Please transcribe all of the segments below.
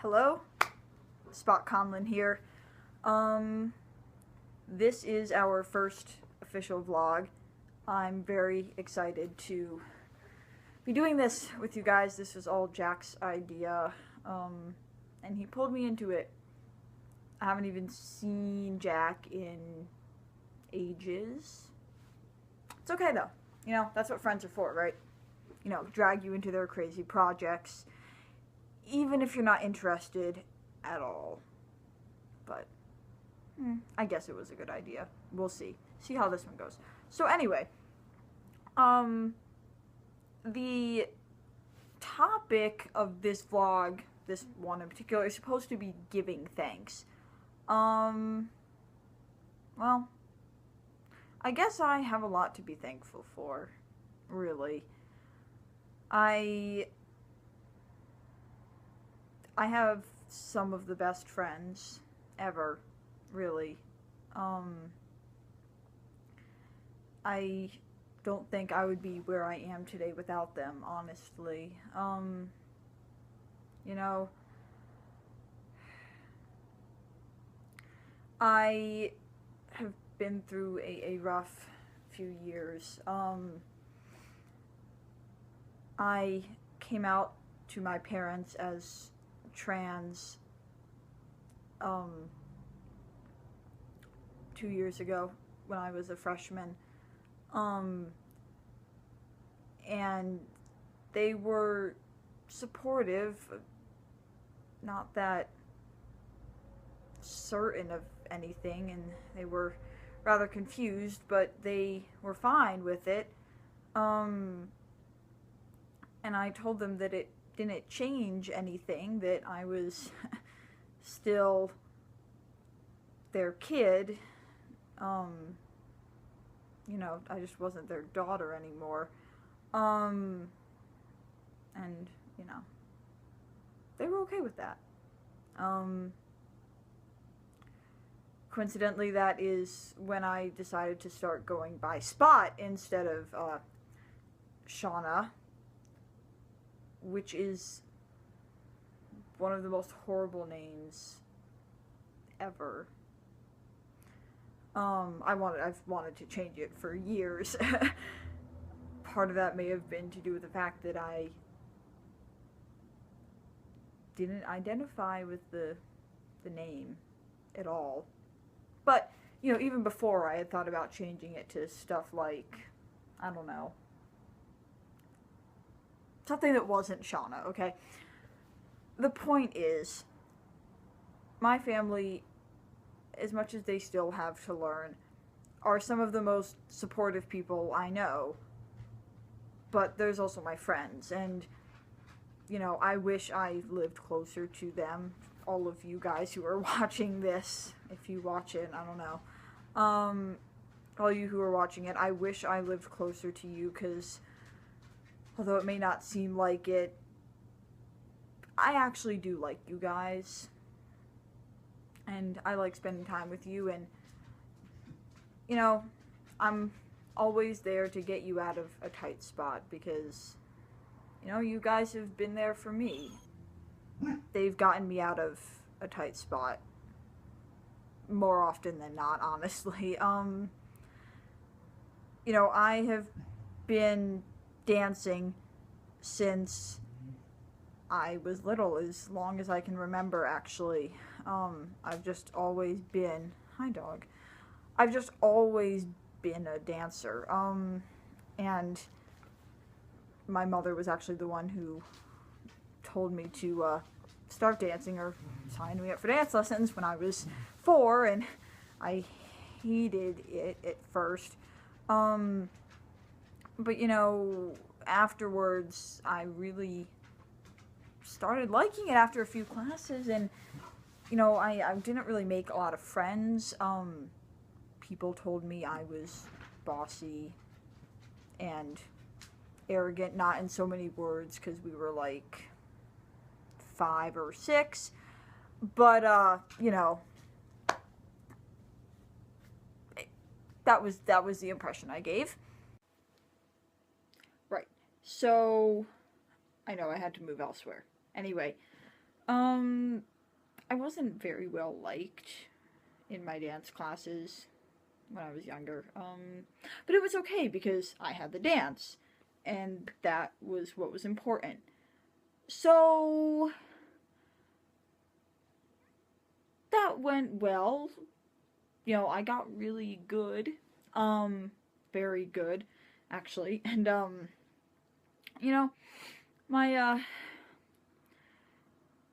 Hello, Spot Conlon here. This is our first official vlog. I'm very excited to be doing this with you guys. This was all Jack's idea, and he pulled me into it. I haven't even seen Jack in ages. It's okay though. You know, that's what friends are for, right? You know, drag you into their crazy projects, even if you're not interested at all. But I guess it was a good idea. We'll see. See how this one goes. So anyway, the topic of this vlog, this one in particular, is supposed to be giving thanks. Well, I guess I have a lot to be thankful for, really. I have some of the best friends ever, really. I don't think I would be where I am today without them, honestly. You know, I have been through a rough few years. I came out to my parents as trans 2 years ago when I was a freshman, and they were supportive, not that certain of anything, and they were rather confused, but they were fine with it. And I told them that it didn't change anything, that I was still their kid. You know, I just wasn't their daughter anymore. And, you know, they were okay with that. Coincidentally, that is when I decided to start going by Spot instead of Shauna, which is one of the most horrible names ever. I've wanted to change it for years. Part of that may have been to do with the fact that I didn't identify with the name at all. But, you know, even before, I had thought about changing it to stuff like, I don't know, something that wasn't Shauna, okay? The point is, my family, as much as they still have to learn, are some of the most supportive people I know. But there's also my friends, and, you know, I wish I lived closer to them. All of you guys who are watching this, if you watch it, I don't know. All you who are watching it, I wish I lived closer to you, because although it may not seem like it, I actually do like you guys. And I like spending time with you, and, you know, I'm always there to get you out of a tight spot, because, you know, you guys have been there for me. They've gotten me out of a tight spot more often than not, honestly. You know, I have been dancing since I was little, as long as I can remember, actually. I've just always been, hi dog, I've just always been a dancer, and my mother was actually the one who told me to start dancing, or signed me up for dance lessons when I was 4, and I hated it at first. But, you know, afterwards, I really started liking it after a few classes, and, you know, I didn't really make a lot of friends. People told me I was bossy and arrogant, not in so many words, because we were like 5 or 6, but, you know, that was the impression I gave. Right, so I know I had to move elsewhere. Anyway, Um, I wasn't very well liked in my dance classes when I was younger. But it was okay because I had the dance, and that was what was important. So that went well. You know, I got really good. Very good, actually. And, you know, my,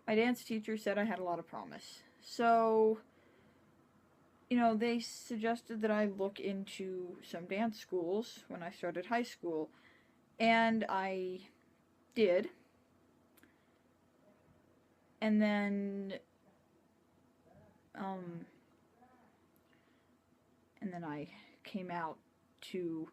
my dance teacher said I had a lot of promise. So, you know, they suggested that I look into some dance schools when I started high school. And I did. And then, um, and then I came out to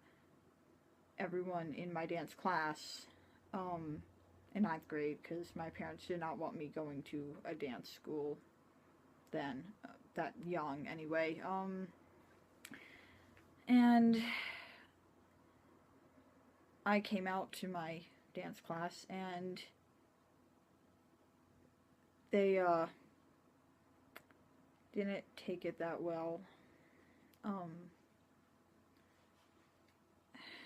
everyone in my dance class, in ninth grade, because my parents did not want me going to a dance school then, that young anyway. And I came out to my dance class, and they didn't take it that well.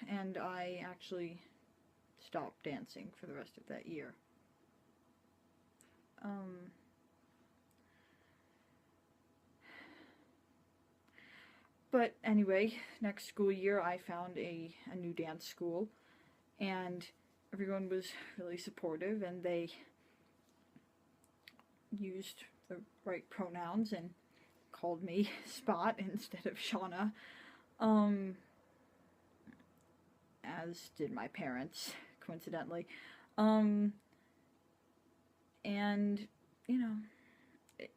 And I actually stopped dancing for the rest of that year. But anyway, next school year I found a new dance school, and everyone was really supportive, and they used the right pronouns and called me Spot instead of Shauna, as did my parents, coincidentally. And, you know,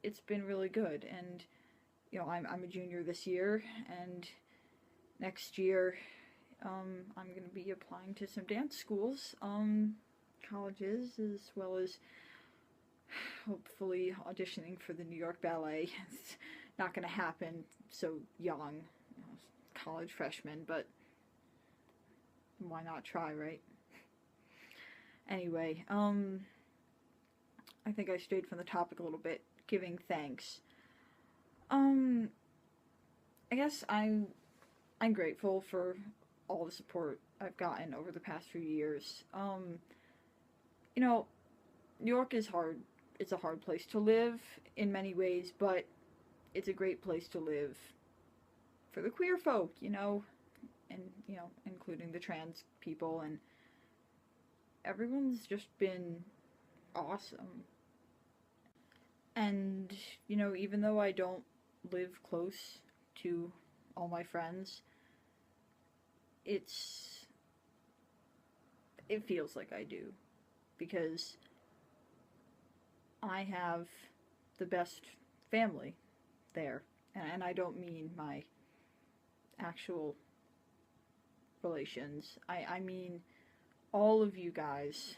it's been really good, and, you know, I'm a junior this year, and next year, I'm going to be applying to some dance schools, colleges, as well as hopefully auditioning for the New York Ballet. It's not going to happen so young, you know, college freshman, but why not try, right? Anyway, I think I strayed from the topic a little bit, giving thanks. I guess I'm grateful for all the support I've gotten over the past few years. You know, New York is hard. It's a hard place to live in many ways, but it's a great place to live for the queer folk, you know, and, you know, including the trans people, and everyone's just been awesome. And, you know, even though I don't live close to all my friends, it feels like I do, because I have the best family there, and I don't mean my actual relations. I mean all of you guys,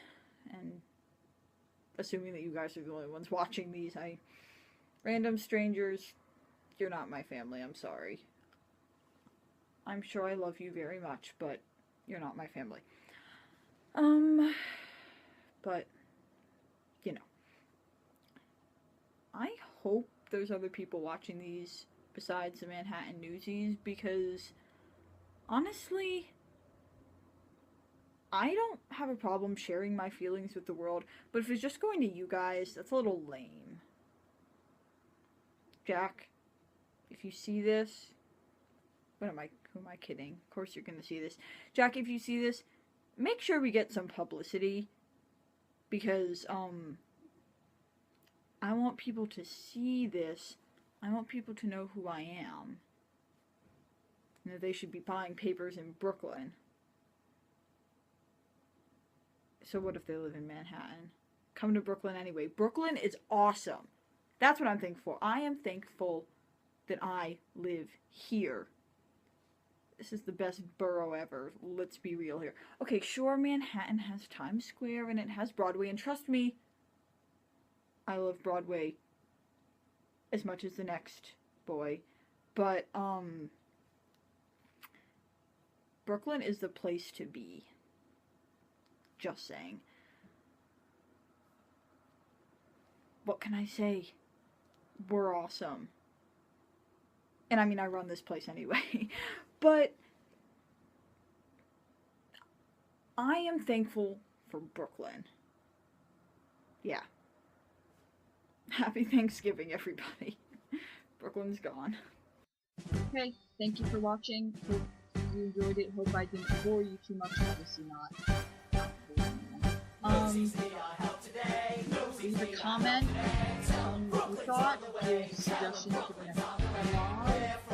and assuming that you guys are the only ones watching these, random strangers, you're not my family, I'm sorry. I'm sure I love you very much, but you're not my family. But, you know, I hope there's other people watching these besides the Manhattan Newsies, because honestly, I don't have a problem sharing my feelings with the world, but if it's just going to you guys, that's a little lame. Jack, if you see this, who am I kidding? Of course you're gonna see this. Jack, if you see this, make sure we get some publicity, because, I want people to see this. I want people to know who I am. You know, they should be buying papers in Brooklyn. So what if they live in Manhattan? Come to Brooklyn anyway. Brooklyn is awesome. That's what I'm thankful for. I am thankful that I live here. This is the best borough ever. Let's be real here. Okay, sure, Manhattan has Times Square and it has Broadway, and trust me, I love Broadway as much as the next boy. But, Brooklyn is the place to be. Just saying. what can I say? We're awesome. And I mean, I run this place anyway. But I am thankful for Brooklyn. Yeah. Happy Thanksgiving, everybody. Brooklyn's gone. Okay, thank you for watching. Hope you enjoyed it. Hope I didn't bore you too much. Obviously not. Leave a comment on what you thought, give suggestions for the next vlog.